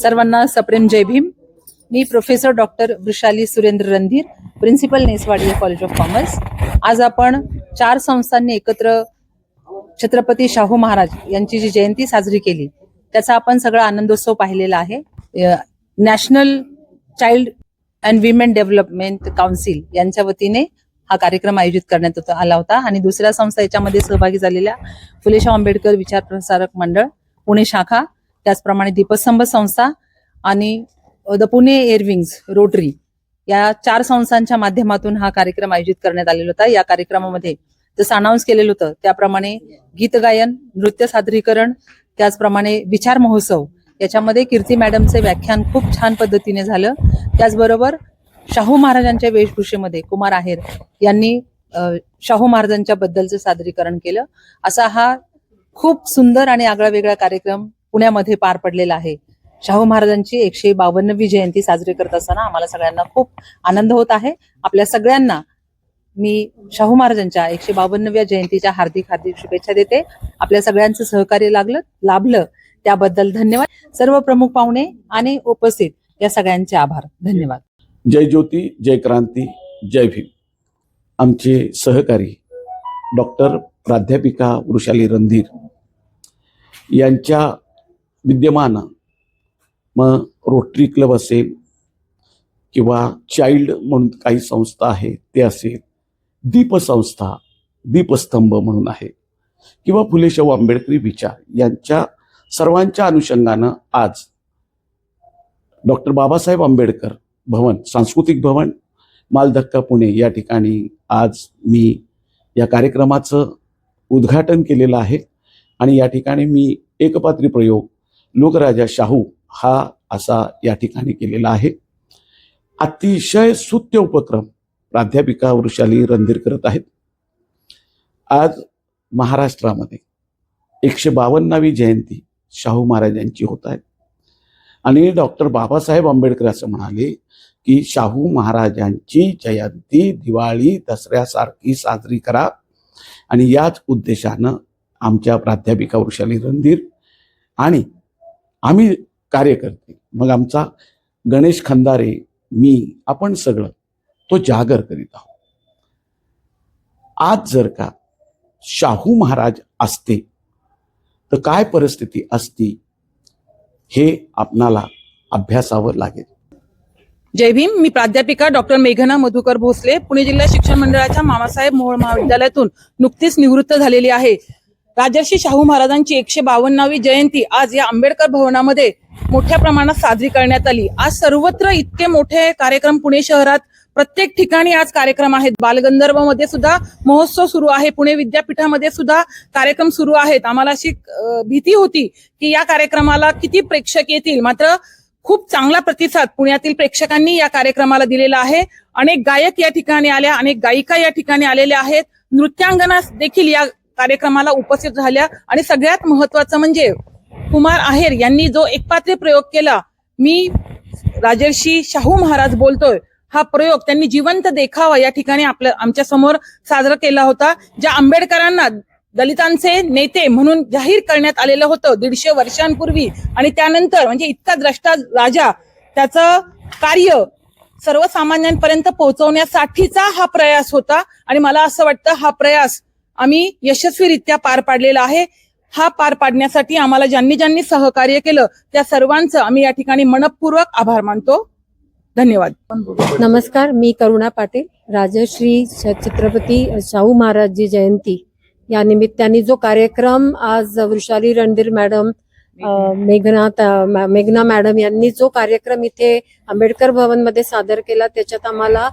सर्वांना सप्रेम जय भीम। मी professor doctor Vrushali Surendra Randhir, principal Neswadi college of commerce. आज आपण 4 संस्थांनी एकत्र छत्रपती शाहू महाराज यांची जी जयंती साजरी केली त्याचा आपण सगळा आनंदोत्सव पाहिलेला आहे। National child and women development council यांच्या वतीने हा कार्यक्रम आयोजित करण्यात आला होता आणि दुसऱ्या संस्था याच्यामध्ये सहभागी झालेल्या फुले शाहू आंबेडकर विचार प्रसारक मंडळ पुणे शाखा, त्याचप्रमाणे दीपस्तंभ संस्था आणि द पुणे एअरविंग्स रोटरी या 4 संस्थांच्या माध्यमातून हा कार्यक्रम आयोजित करण्यात आलेला होता। या कार्यक्रमामध्ये जसं अनाउन्स केलेलं होतं त्याप्रमाणे गीत गायन, नृत्य सादरीकरण, त्याचप्रमाणे विचार महोत्सव, याच्यामध्ये कीर्ती मॅडमचे व्याख्यान खूप छान पद्धतीने झालं। त्याचबरोबर शाहू महाराजांच्या वेशभूषेमध्ये कुमार आहेर यांनी शाहू महाराजांच्या बद्दलचं सादरीकरण केलं। असा हा खूप सुंदर आणि आगळा वेगळा कार्यक्रम पुण्यामध्ये पार पडलेला आहे। शाहू महाराजांची 152वी जयंती साजरी करत असताना आम्हाला सगळ्यांना खूप आनंद होत आहे। आपल्या सगळ्यांना मी शाहू महाराजांच्या 152व्या जयंतीच्या हार्दिक हार्दिक शुभेच्छा देते। आपल्या सगळ्यांचं सहकार्य लाभलं त्याबद्दल धन्यवाद। सर्व प्रमुख पाहुणे आणि उपस्थित या सगळ्यांचे आभार, धन्यवाद। जय ज्योती, जय क्रांती, जय भीम। आमचे सहकारी डॉक्टर प्राध्यापिका वृषाली रणधीर यांच्या विद्यमान मग रोटरी क्लब असेल किंवा चाइल्ड म्हणून काही संस्था आहे ते असेल, दीपसंस्था, दीपस्तंभ म्हणून आहे किंवा फुले शाहू आंबेडकरी विचार, यांच्या सर्वांच्या अनुषंगानं आज डॉक्टर बाबासाहेब आंबेडकर भवन, सांस्कृतिक भवन, मालधक्का पुणे या ठिकाणी आज मी या कार्यक्रमाचं उद्घाटन केलेलं आहे आणि या ठिकाणी मी एकपात्री प्रयोग लोकराजा शाहू हा असा या ठिकाणी केलेला आहे। अतिशय स्तुत्य उपक्रम प्राध्यापिका वृषाली रणधीर करत आहेत। आज महाराष्ट्रामध्ये 152वी जयंती शाहू महाराजांची होत आहे आणि डॉक्टर बाबासाहेब आंबेडकर असं म्हणाले की शाहू महाराजांची जयंती दिवाळी दसऱ्यासारखी साजरी करा आणि याच उद्देशानं आमच्या प्राध्यापिका वृषाली रणधीर आणि आम्ही कार्यकर्ते, मग आमचा गणेश खंदारे, मी, आपण सगळं तो जागर करीत आहोत। आज जर का शाहू महाराज असते तर काय परिस्थिती असती हे आपणाला अभ्यासावर लागेल। जय भीम। मी प्राध्यापिका डॉक्टर मेघना मधुकर भोसले, पुणे जिल्हा शिक्षण मंडळाच्या मामासाहेब मोहोळ महाविद्यालयातून नुकतीच निवृत्त झालेली आहे। राजर्षी शाहू महाराजांची 152वी जयंती आज या आंबेडकर भवनामध्ये मोठ्या प्रमाणात साजरी करण्यात आली। आज सर्वत्र इतके मोठे कार्यक्रम पुणे शहरात प्रत्येक ठिकाणी आज कार्यक्रम आहेत। बालगंधर्व मध्ये सुद्धा महोत्सव सुरू आहे, पुणे विद्यापीठामध्ये सुद्धा कार्यक्रम सुरू आहेत। आम्हाला अशी भीती होती की या कार्यक्रमाला किती प्रेक्षक येतील, मात्र खूप चांगला प्रतिसाद पुण्यातील प्रेक्षकांनी या कार्यक्रमाला दिलेला आहे। अनेक गायक या ठिकाणी आल्या, अनेक गायिका या ठिकाणी आलेल्या आहेत, नृत्यांगना देखील या कार्यक्रमाला उपस्थित झाल्या आणि सगळ्यात महत्वाचं म्हणजे कुमार आहेर यांनी जो एकपात्री प्रयोग केला, मी राजर्षी शाहू महाराज बोलतोय, हा प्रयोग त्यांनी जिवंत देखावा या ठिकाणी आमच्या समोर साजरा केला होता। ज्या आंबेडकरांना दलितांचे नेते म्हणून जाहीर करण्यात आलेलं होतं 150 वर्षांपूर्वी आणि त्यानंतर म्हणजे इतका द्रष्टा राजा, त्याचं कार्य सर्वसामान्यांपर्यंत पोहोचवण्यासाठीचा हा प्रयास होता आणि मला असं वाटतं हा प्रयास आम्ही यशस्वीरित्या पार पाडलेला आहे। हा पार पाडण्यासाठी आम्हाला ज्यांनी ज्यांनी सहकार्य केलं त्या सर्वांचं आम्ही या ठिकाणी मनपूर्वक आभार मानतो। धन्यवाद। नमस्कार, मी करुणा पाटील। राजश्री छत्रपती शाहू महाराज जयंती या निमित्ताने जो कार्यक्रम आज वृषाली रणधीर मॅडम, मेघना मॅडम यांनी जो कार्यक्रम इथे आंबेडकर भवन मध्ये सादर केला त्याच्यात आम्हाला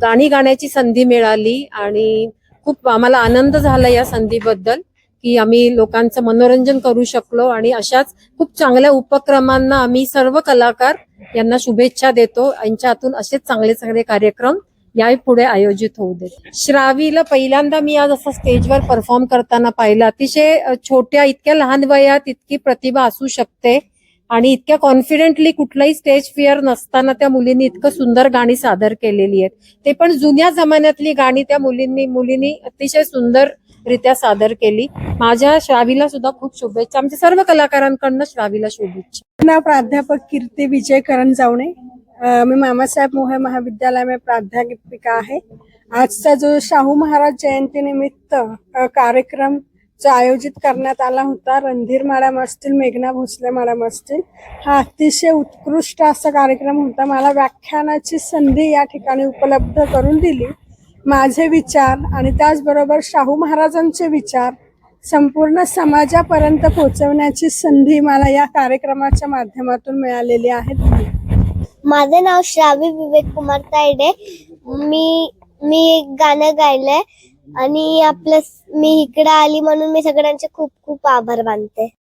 गाणी गाण्याची संधी मिळाली आणि खूप आम्हाला आनंद झाला या संधीबद्दल की आम्ही लोकांचं मनोरंजन करू शकलो आणि अशाच खूप चांगल्या उपक्रमांना आम्ही सर्व कलाकार यांना शुभेच्छा देतो। यांच्या हातून असेच चांगले चांगले कार्यक्रम यापुढे आयोजित होऊ देत। श्रावीला पहिल्यांदा मी आज असं स्टेजवर परफॉर्म करताना पाहिलं। अतिशय छोट्या, इतक्या लहान वयात इतकी प्रतिभा असू शकते आणि इतक्या कॉन्फिडेंटली कुठलाही स्टेज फिअर नसताना त्या मुलींनी इतकं सुंदर गाणी सादर केलेली आहेत, ते पण जुन्या जमान्यातली गाणी त्या मुलींनी अतिशय सुंदर रित्या सादर केली. माझ्या श्रावीला सुद्धा खूप शुभेच्छा. आमच्या सर्व कलाकारांकडनं श्रावीला शुभेच्छा. नाम प्राध्यापक कीर्ति विजय करण जावणे. मैं मामासाहेब मोहे महाविद्यालय में प्राध्यापिका आहे. आजचा जो शाहू महाराज जयंती निमित्त कार्यक्रम जो आयोजित करण्यात आला होता, रणधीर मॅडम असतील, मेघना भोसले मॅडम असतील, हा अतिशय उत्कृष्ट असा कार्यक्रम होता. मला व्याख्यानाची संधी या ठिकाणी उपलब्ध करून दिली. माझे विचार आणि त्याचबरोबर शाहू महाराजांचे विचार संपूर्ण समाजापर्यंत पोहोचवण्याची संधी मला या कार्यक्रमाच्या माध्यमातून मिळालेली आहे. माझे नाव श्रावी विवेक कुमार तायडे. मी एक गाणं गायलंय आणि मी इकडे आली म्हणून मी सगळ्यांचे खूप खूप आभार मानते.